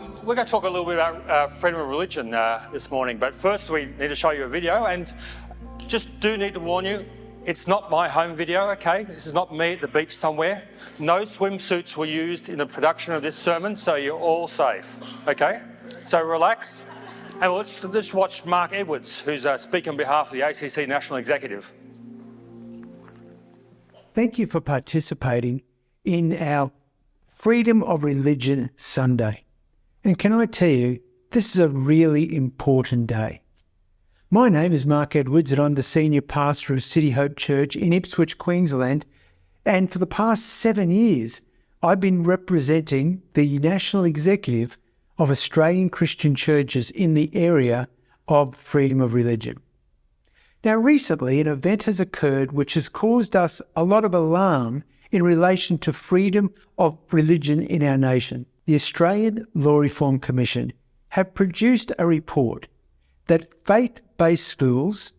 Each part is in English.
We're going to talk a little bit about freedom of religion this morning, but first we need to show you a video, and just do need to warn you, it's not my home video, okay? This is not me at the beach somewhere. No swimsuits were used in the production of this sermon, so you're all safe, okay? So relax, and let's watch Mark Edwards, who's speaking on behalf of the ACC National Executive. Thank you for participating in our Freedom of Religion Sunday. And can I tell you, this is a really important day. My name is Mark Edwards and I'm the Senior Pastor of City Hope Church in Ipswich, Queensland. And for the past 7 years, I've been representing the National Executive of Australian Christian churches in the area of freedom of religion. Now, recently, an event has occurred which has caused us a lot of alarm in relation to freedom of religion in our nation. The Australian Law Reform Commission have produced a report that faith-based schools,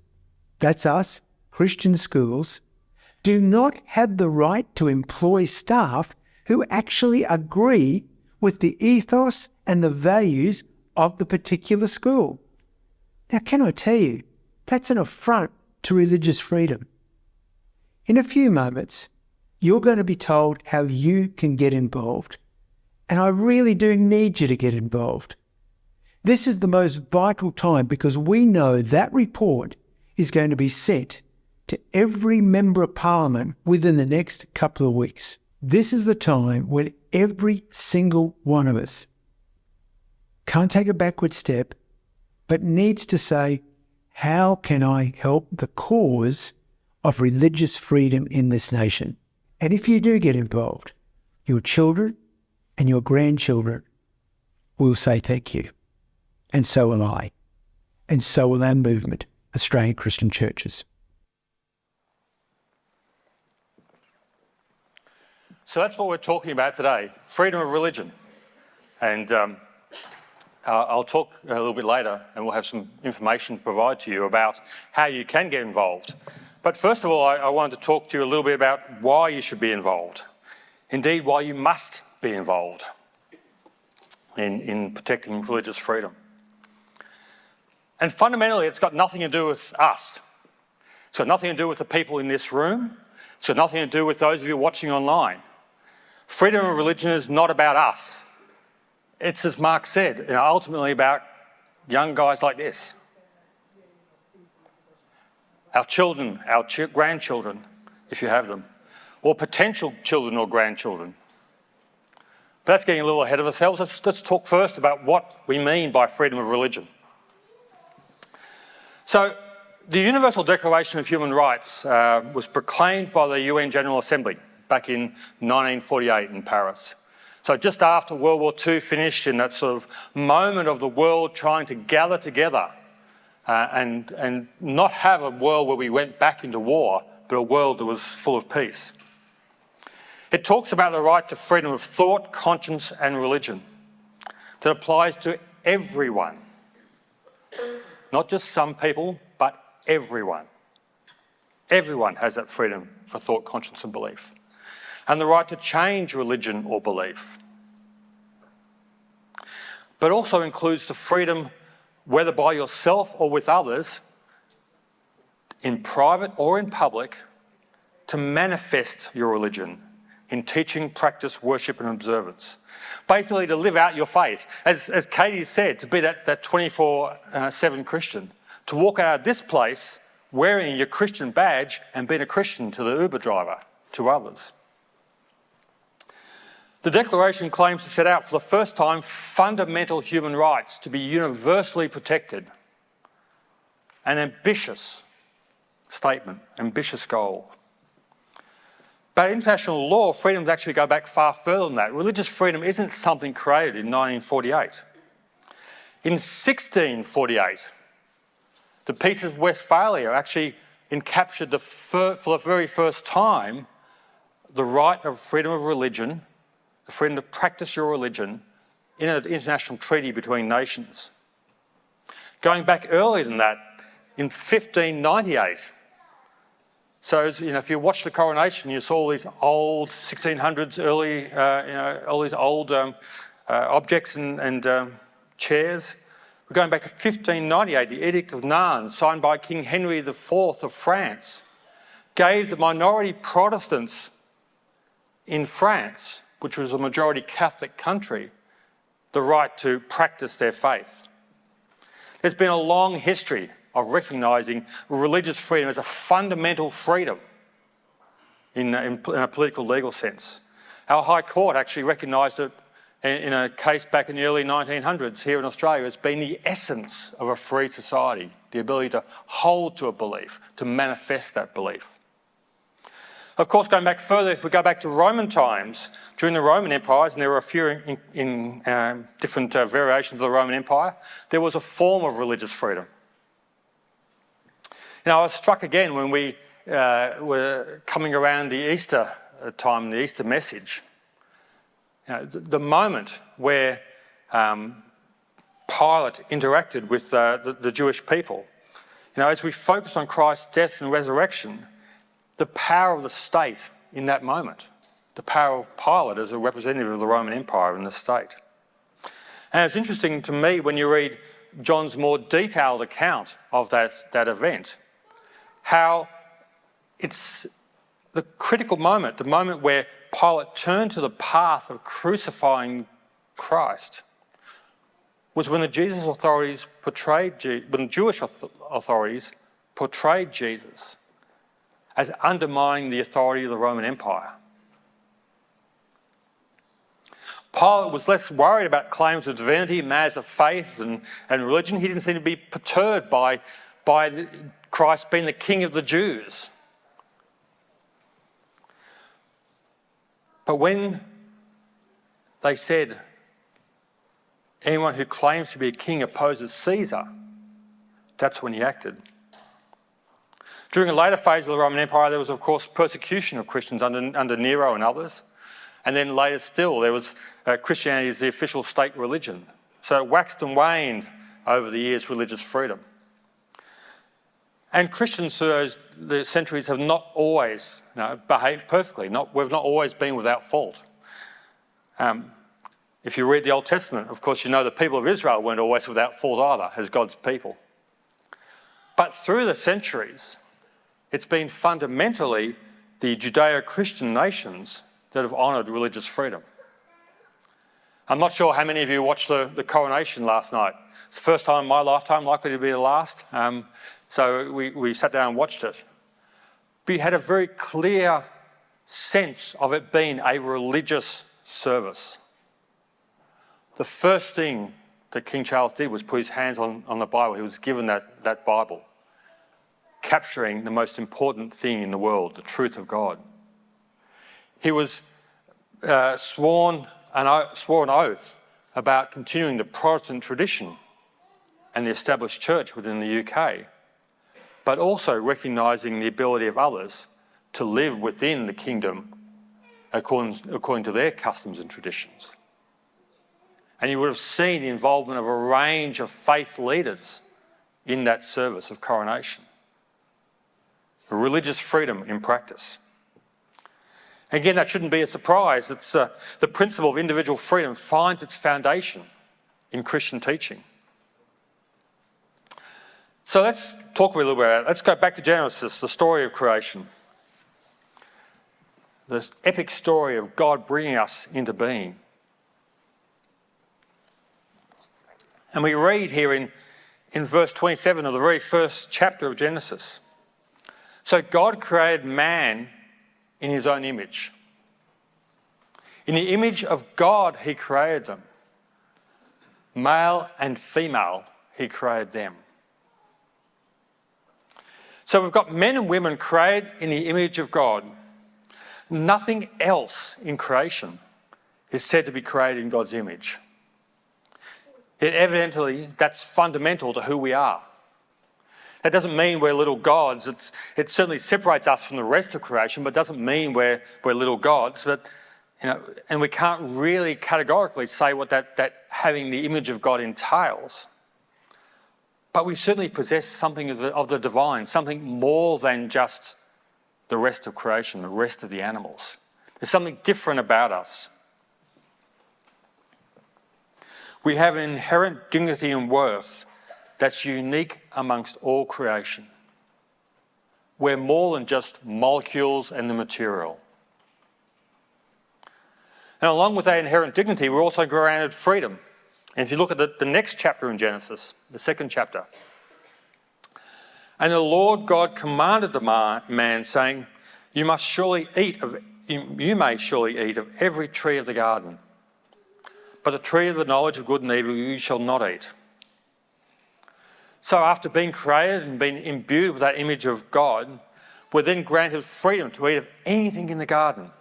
that's us, Christian schools, do not have the right to employ staff who actually agree with the ethos and the values of the particular school. Now, can I tell you, that's an affront to religious freedom. In a few moments, you're going to be told how you can get involved. And I really do need you to get involved. This is the most vital time because we know that report is going to be sent to every member of Parliament within the next couple of weeks. This is the time when every single one of us can't take a backward step, but needs to say, how can I help the cause of religious freedom in this nation? And if you do get involved, your children and your grandchildren will say thank you. And so will I. And so will our movement, Australian Christian Churches. So that's what we're talking about today, freedom of religion. And I'll talk a little bit later and we'll have some information to provide to you about how you can get involved. But first of all, I wanted to talk to you a little bit about why you should be involved. Indeed, why you must be involved in protecting religious freedom. And fundamentally, it's got nothing to do with us. It's got nothing to do with the people in this room. It's got nothing to do with those of you watching online. Freedom of religion is not about us. It's, as Mark said, ultimately about young guys like this. Our children, our grandchildren, if you have them, or potential children or grandchildren. But that's getting a little ahead of ourselves. Let's talk first about what we mean by freedom of religion. So, the Universal Declaration of Human Rights was proclaimed by the UN General Assembly back in 1948 in Paris. So just after World War II finished, in that sort of moment of the world trying to gather together and not have a world where we went back into war, but a world that was full of peace. It talks about the right to freedom of thought, conscience and religion that applies to everyone. Not just some people, but everyone. Everyone has that freedom for thought, conscience and belief. And the right to change religion or belief. But also includes the freedom, whether by yourself or with others, in private or in public, to manifest your religion in teaching, practice, worship and observance. Basically to live out your faith. As Katie said, to be that 24/7 Christian. To walk out of this place wearing your Christian badge and being a Christian to the Uber driver, to others. The Declaration claims to set out for the first time fundamental human rights to be universally protected. An ambitious statement, ambitious goal. But in international law, freedoms actually go back far further than that. Religious freedom isn't something created in 1948. In 1648, the Peace of Westphalia actually encaptured for the very first time the right of freedom of religion, the freedom to practice your religion in an international treaty between nations. Going back earlier than that, in 1598, so, if you watch the coronation, you saw all these old 1600s, early, all these old objects and chairs. We're going back to 1598, the Edict of Nantes, signed by King Henry IV of France, gave the minority Protestants in France, which was a majority Catholic country, the right to practice their faith. There's been a long history of recognising religious freedom as a fundamental freedom in a political legal sense. Our High Court actually recognised it in a case back in the early 1900s here in Australia as being the essence of a free society, the ability to hold to a belief, to manifest that belief. Of course, going back further, if we go back to Roman times, during the Roman empires, and there were a few in different variations of the Roman Empire, there was a form of religious freedom. Now, I was struck again when we were coming around the Easter time, the Easter message. The moment where Pilate interacted with the Jewish people, as we focus on Christ's death and resurrection, the power of the state in that moment, the power of Pilate as a representative of the Roman Empire in the state. And it's interesting to me when you read John's more detailed account of that event, how it's the critical moment, the moment where Pilate turned to the path of crucifying Christ, was when the Jewish authorities portrayed Jesus as undermining the authority of the Roman Empire. Pilate was less worried about claims of divinity, matters of faith and religion. He didn't seem to be perturbed by Christ being the King of the Jews. But when they said, anyone who claims to be a king opposes Caesar, that's when he acted. During a later phase of the Roman Empire, there was, of course, persecution of Christians under Nero and others. And then later still, there was Christianity as the official state religion. So it waxed and waned over the years, religious freedom. And Christians through the centuries have not always behaved perfectly. We've not always been without fault. If you read the Old Testament, of course, the people of Israel weren't always without fault either, as God's people. But through the centuries, it's been fundamentally the Judeo-Christian nations that have honoured religious freedom. I'm not sure how many of you watched the coronation last night. It's the first time in my lifetime, likely to be the last. So we sat down and watched it. But you had a very clear sense of it being a religious service. The first thing that King Charles did was put his hands on the Bible. He was given that Bible, capturing the most important thing in the world, the truth of God. He was sworn an oath about continuing the Protestant tradition and the established church within the UK, but also recognising the ability of others to live within the kingdom according to their customs and traditions. And you would have seen the involvement of a range of faith leaders in that service of coronation. Religious freedom in practice. Again, that shouldn't be a surprise. It's the principle of individual freedom finds its foundation in Christian teaching. So let's talk a little bit about it. Let's go back to Genesis, the story of creation. The epic story of God bringing us into being. And we read here in verse 27 of the very first chapter of Genesis. So God created man in his own image. In the image of God, he created them. Male and female, he created them. So we've got men and women created in the image of God. Nothing else in creation is said to be created in God's image. Yet evidently, that's fundamental to who we are. That doesn't mean we're little gods. It certainly separates us from the rest of creation, but doesn't mean we're little gods. But and we can't really categorically say what that having the image of God entails. But we certainly possess something of the divine, something more than just the rest of creation, the rest of the animals. There's something different about us. We have an inherent dignity and worth that's unique amongst all creation. We're more than just molecules and the material. And along with that inherent dignity, we're also granted freedom. And if you look at the next chapter in Genesis, the second chapter, and the Lord God commanded the man, saying, you may surely eat of every tree of the garden, but the tree of the knowledge of good and evil you shall not eat. So after being created and being imbued with that image of God, we're then granted freedom to eat of anything in the garden,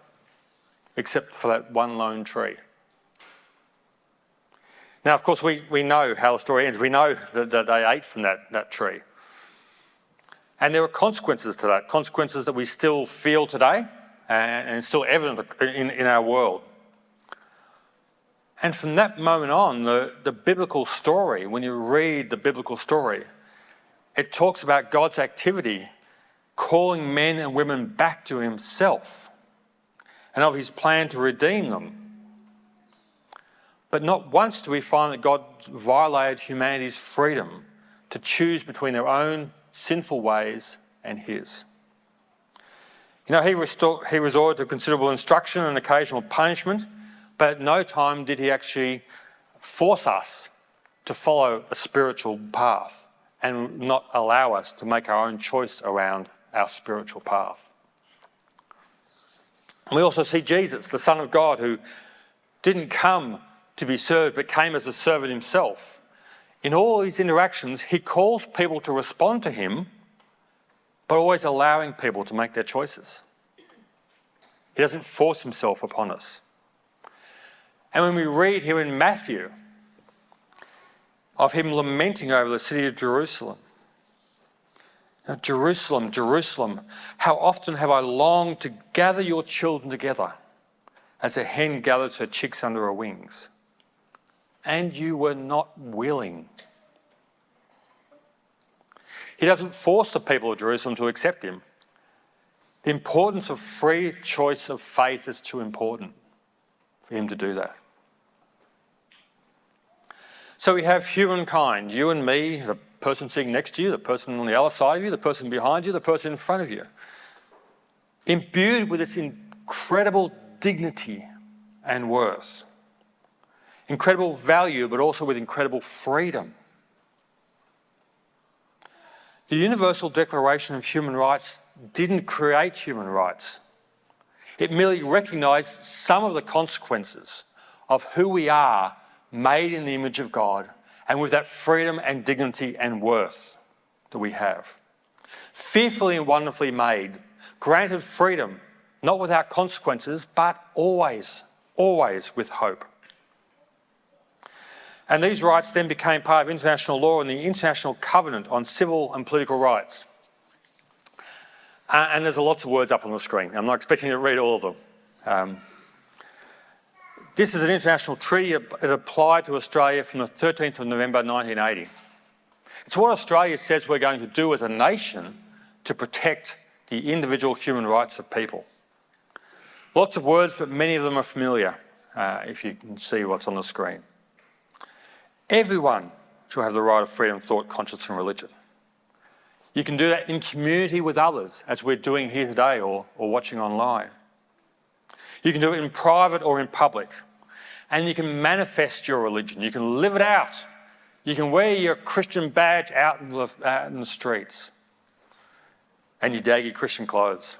except for that one lone tree. Now, of course, we know how the story ends. We know that they ate from that tree. And there were consequences to that, consequences that we still feel today and still evident in our world. And from that moment on, the biblical story, when you read the biblical story, it talks about God's activity calling men and women back to himself and of his plan to redeem them. But not once do we find that God violated humanity's freedom to choose between their own sinful ways and his. You know, he resorted to considerable instruction and occasional punishment, but at no time did he actually force us to follow a spiritual path and not allow us to make our own choice around our spiritual path. And we also see Jesus, the Son of God, who didn't come to be served, but came as a servant himself. In all these interactions, he calls people to respond to him, but always allowing people to make their choices. He doesn't force himself upon us. And when we read here in Matthew of him lamenting over the city of Jerusalem, now, Jerusalem, Jerusalem, how often have I longed to gather your children together as a hen gathers her chicks under her wings, and you were not willing. He doesn't force the people of Jerusalem to accept him. The importance of free choice of faith is too important for him to do that. So we have humankind, you and me, the person sitting next to you, the person on the other side of you, the person behind you, the person in front of you, imbued with this incredible dignity and worth, incredible value, but also with incredible freedom. The Universal Declaration of Human Rights didn't create human rights. It merely recognised some of the consequences of who we are, made in the image of God, and with that freedom and dignity and worth that we have. Fearfully and wonderfully made, granted freedom, not without consequences, but always, always with hope. And these rights then became part of international law and the International Covenant on Civil and Political Rights. And there's lots of words up on the screen. I'm not expecting you to read all of them. This is an international treaty. It applied to Australia from the 13th of November 1980. It's what Australia says we're going to do as a nation to protect the individual human rights of people. Lots of words, but many of them are familiar, if you can see what's on the screen. Everyone shall have the right of freedom of thought, conscience and religion. You can do that in community with others, as we're doing here today or watching online. You can do it in private or in public. And you can manifest your religion. You can live it out. You can wear your Christian badge out in the streets. And your daggy Christian clothes.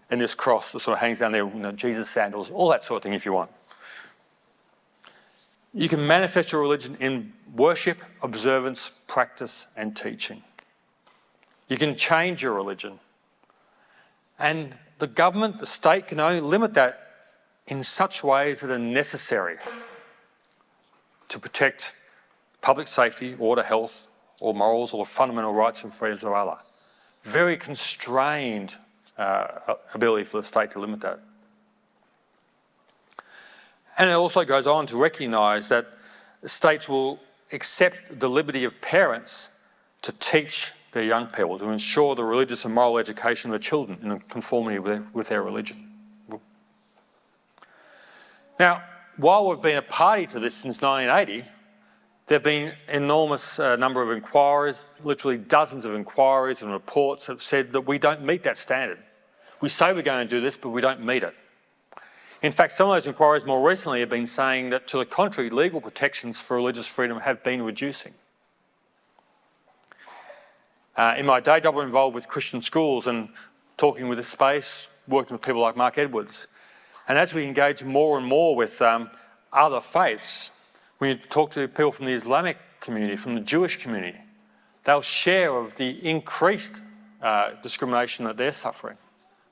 And this cross that sort of hangs down there, Jesus sandals, all that sort of thing if you want. You can manifest your religion in worship, observance, practice and teaching. You can change your religion. And the government, the state, can only limit that in such ways that are necessary to protect public safety, order, health, or morals, or fundamental rights and freedoms of other. Very constrained ability for the state to limit that. And it also goes on to recognise that states will accept the liberty of parents to teach their young people, to ensure the religious and moral education of the children in conformity with their religion. Now, while we've been a party to this since 1980, there have been enormous number of inquiries, literally dozens of inquiries and reports have said that we don't meet that standard. We say we're going to do this, but we don't meet it. In fact, some of those inquiries more recently have been saying that, to the contrary, legal protections for religious freedom have been reducing. In my day job, I'm involved with Christian schools and talking with the space, working with people like Mark Edwards. And as we engage more and more with other faiths, when you talk to people from the Islamic community, from the Jewish community, they'll share of the increased discrimination that they're suffering,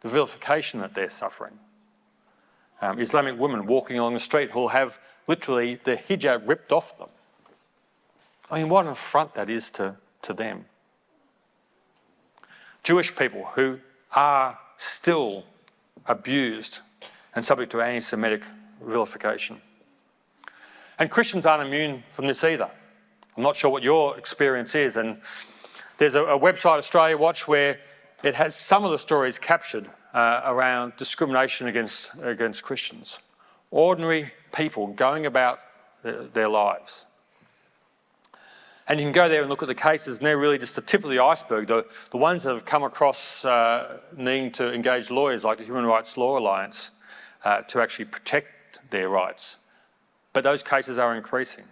the vilification that they're suffering. Islamic women walking along the street who'll have literally the hijab ripped off them. I mean, what an affront that is to them. Jewish people who are still abused and subject to anti-Semitic vilification. And Christians aren't immune from this either. I'm not sure what your experience is, and there's a website, Australia Watch, where it has some of the stories captured around discrimination against Christians. Ordinary people going about their lives. And you can go there and look at the cases, and they're really just the tip of the iceberg, the ones that have come across needing to engage lawyers like the Human Rights Law Alliance to actually protect their rights. But those cases are increasing.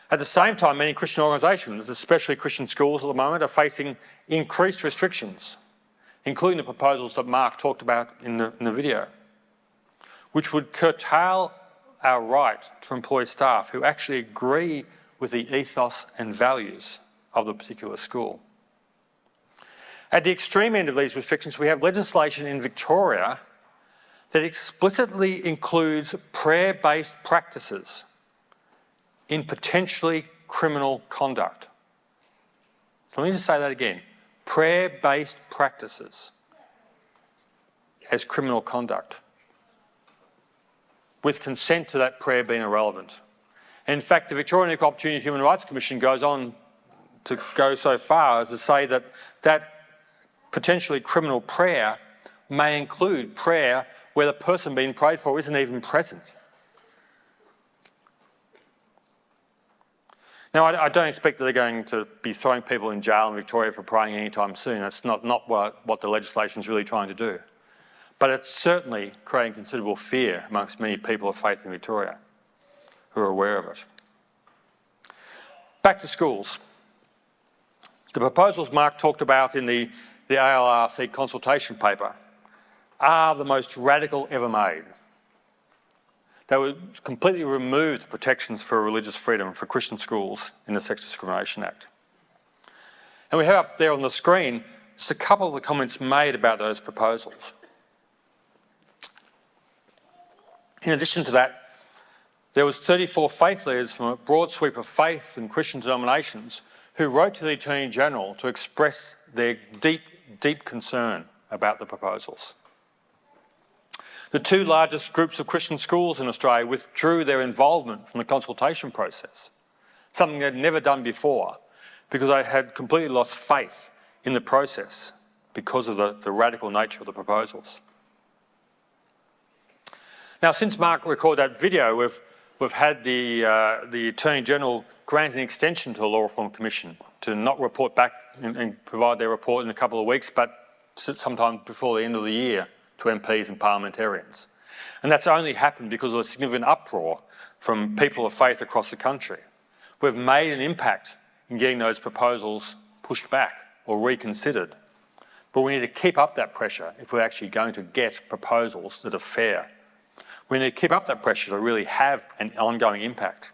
At the same time, many Christian organisations, especially Christian schools at the moment, are facing increased restrictions, including the proposals that Mark talked about in the video, which would curtail our right to employ staff who actually agree with the ethos and values of the particular school. At the extreme end of these restrictions, we have legislation in Victoria that explicitly includes prayer-based practices in potentially criminal conduct. So let me just say that again. Prayer-based practices as criminal conduct, with consent to that prayer being irrelevant. In fact, the Victorian Equal Opportunity Human Rights Commission goes on to go so far as to say that that potentially criminal prayer may include prayer where the person being prayed for isn't even present. Now, I don't expect that they're going to be throwing people in jail in Victoria for praying anytime soon. That's not what the legislation is really trying to do. But it's certainly creating considerable fear amongst many people of faith in Victoria who are aware of it. Back to schools. The proposals Mark talked about in the ALRC consultation paper are the most radical ever made. They would completely remove the protections for religious freedom for Christian schools in the Sex Discrimination Act. And we have up there on the screen just a couple of the comments made about those proposals. In addition to that, there was 34 faith leaders from a broad sweep of faith and Christian denominations who wrote to the Attorney-General to express their deep, deep concern about the proposals. The two largest groups of Christian schools in Australia withdrew their involvement from the consultation process, something they'd never done before, because they had completely lost faith in the process because of the radical nature of the proposals. Now, since Mark recorded that video, we've had the Attorney-General grant an extension to the Law Reform Commission to not report back and provide their report in a couple of weeks, but sometime before the end of the year to MPs and parliamentarians. And that's only happened because of a significant uproar from people of faith across the country. We've made an impact in getting those proposals pushed back or reconsidered. But we need to keep up that pressure if we're actually going to get proposals that are fair. We need to keep up that pressure to really have an ongoing impact.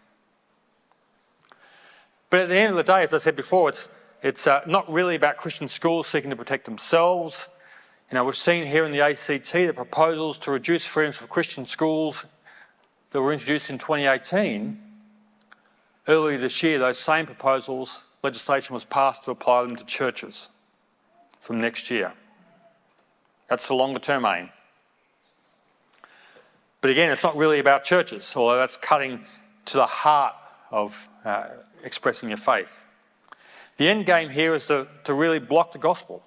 But at the end of the day, as I said before, it's not really about Christian schools seeking to protect themselves. You know, we've seen here in the ACT the proposals to reduce freedoms for Christian schools that were introduced in 2018. Earlier this year, those same proposals, legislation was passed to apply them to churches from next year. That's the longer term aim. But again, it's not really about churches, although that's cutting to the heart of expressing your faith. The end game here is to really block the gospel.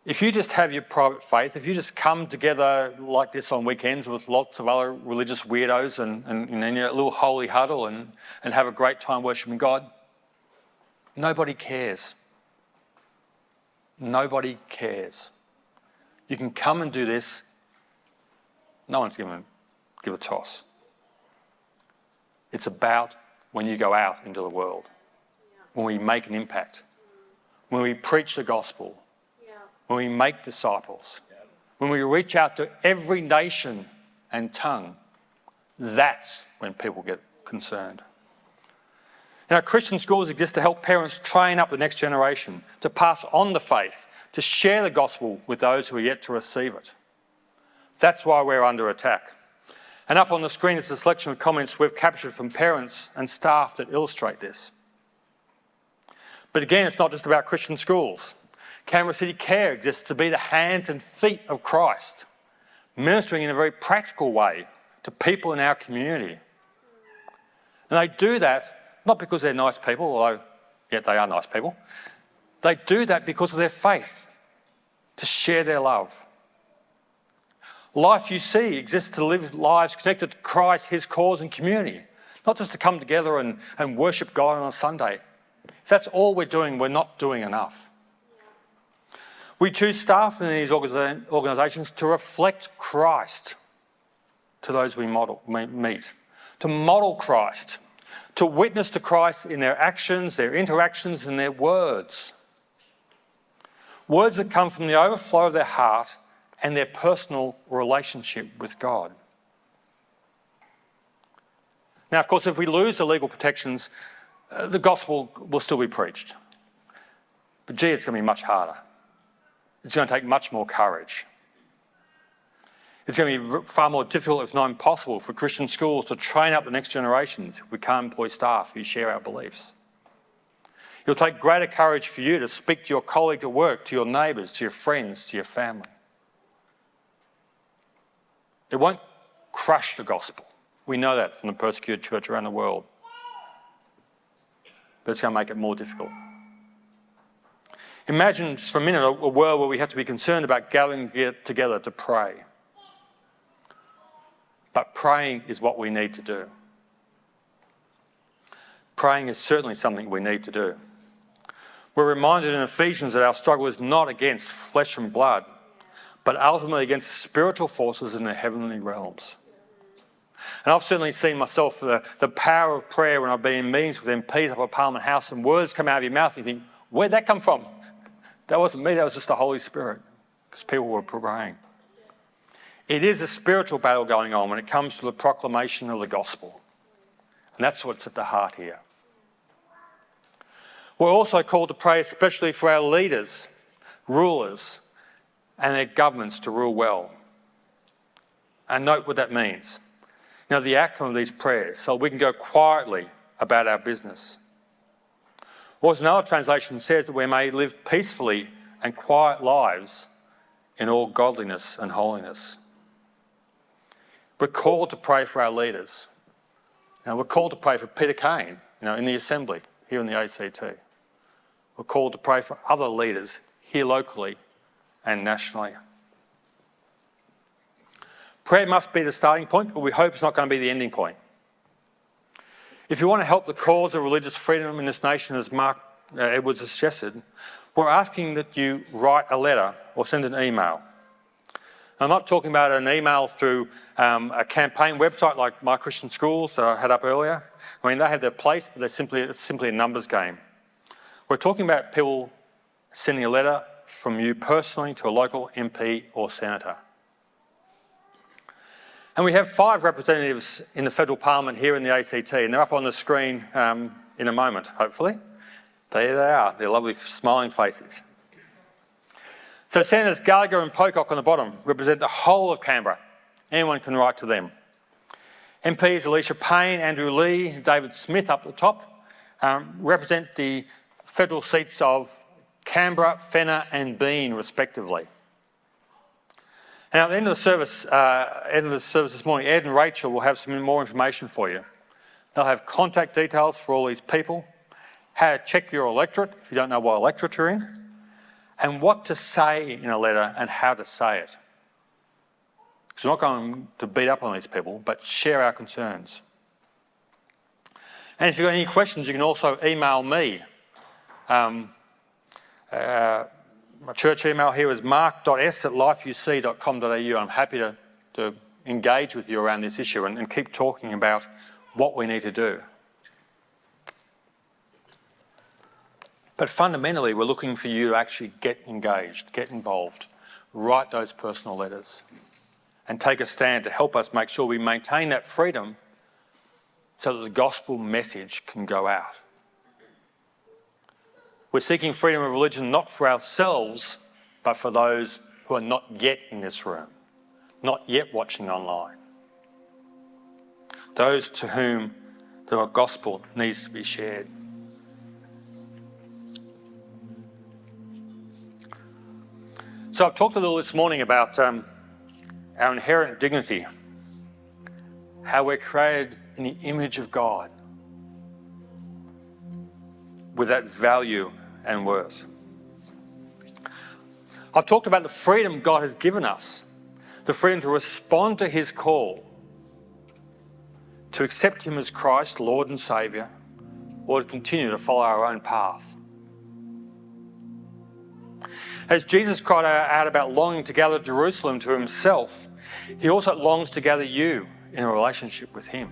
If you just have your private faith, if you just come together like this on weekends with lots of other religious weirdos and in your little holy huddle and have a great time worshipping God, nobody cares. Nobody cares. You can come and do this. No one's going to give a toss. It's about when you go out into the world, when we make an impact, when we preach the gospel, when we make disciples, when we reach out to every nation and tongue. That's when people get concerned. Now, Christian schools exist to help parents train up the next generation, to pass on the faith, to share the gospel with those who are yet to receive it. That's why we're under attack. And up on the screen is a selection of comments we've captured from parents and staff that illustrate this. But again, it's not just about Christian schools. Canberra City Care exists to be the hands and feet of Christ, ministering in a very practical way to people in our community. And they do that not because they're nice people, although, yeah, they are nice people. They do that because of their faith, to share their love. Life UC exists to live lives connected to Christ, his cause and community, not just to come together and worship God on a Sunday. If that's all we're doing, we're not doing enough. We choose staff in these organisations to reflect Christ to those we meet, to model Christ, to witness to Christ in their actions, their interactions and their words. Words that come from the overflow of their heart and their personal relationship with God. Now, of course, if we lose the legal protections, the gospel will still be preached. But gee, it's going to be much harder. It's going to take much more courage. It's going to be far more difficult, if not impossible, for Christian schools to train up the next generations if we can't employ staff who share our beliefs. It'll take greater courage for you to speak to your colleagues at work, to your neighbours, to your friends, to your family. It won't crush the gospel. We know that from the persecuted church around the world. But it's going to make it more difficult. Imagine just for a minute a world where we have to be concerned about gathering together to pray. But praying is what we need to do. Praying is certainly something we need to do. We're reminded in Ephesians that our struggle is not against flesh and blood, but ultimately against spiritual forces in the heavenly realms. And I've certainly seen myself the power of prayer when I've been in meetings with MPs up at Parliament House and words come out of your mouth and you think, where'd that come from? That wasn't me, that was just the Holy Spirit, because people were praying. It is a spiritual battle going on when it comes to the proclamation of the gospel. And that's what's at the heart here. We're also called to pray especially for our leaders, rulers, and their governments to rule well. And note what that means. Now, the outcome of these prayers, so we can go quietly about our business. Or as another translation says, that we may live peacefully and quiet lives in all godliness and holiness. We're called to pray for our leaders. Now, we're called to pray for Peter Kane, in the Assembly, here in the ACT. We're called to pray for other leaders here locally and nationally. Prayer must be the starting point, but we hope it's not going to be the ending point. If you want to help the cause of religious freedom in this nation, as Mark Edwards has suggested, we're asking that you write a letter or send an email. I'm not talking about an email through a campaign website like My Christian Schools that I had up earlier. I mean, they have their place, but it's simply a numbers game. We're talking about people sending a letter from you personally to a local MP or senator. And we have 5 representatives in the federal parliament here in the ACT, and they're up on the screen in a moment, hopefully. There they are, their lovely smiling faces. So Senators Gallagher and Pocock on the bottom represent the whole of Canberra. Anyone can write to them. MPs Alicia Payne, Andrew Lee, David Smith up the top represent the federal seats of Canberra, Fenner and Bean respectively. And at the end of the service this morning, Ed and Rachel will have some more information for you. They'll have contact details for all these people, how to check your electorate if you don't know what electorate you're in, and what to say in a letter and how to say it. Because we're not going to beat up on these people, but share our concerns. And if you've got any questions, you can also email me. My church email here is mark.s@lifeuc.com.au. I'm happy to engage with you around this issue and keep talking about what we need to do. But fundamentally, we're looking for you to actually get engaged, get involved, write those personal letters, and take a stand to help us make sure we maintain that freedom so that the gospel message can go out. We're seeking freedom of religion not for ourselves, but for those who are not yet in this room, not yet watching online. Those to whom the gospel needs to be shared. So I've talked a little this morning about our inherent dignity, how we're created in the image of God with that value and worth. I've talked about the freedom God has given us, the freedom to respond to his call, to accept him as Christ, Lord and Saviour, or to continue to follow our own path. As Jesus cried out about longing to gather Jerusalem to himself, he also longs to gather you in a relationship with him.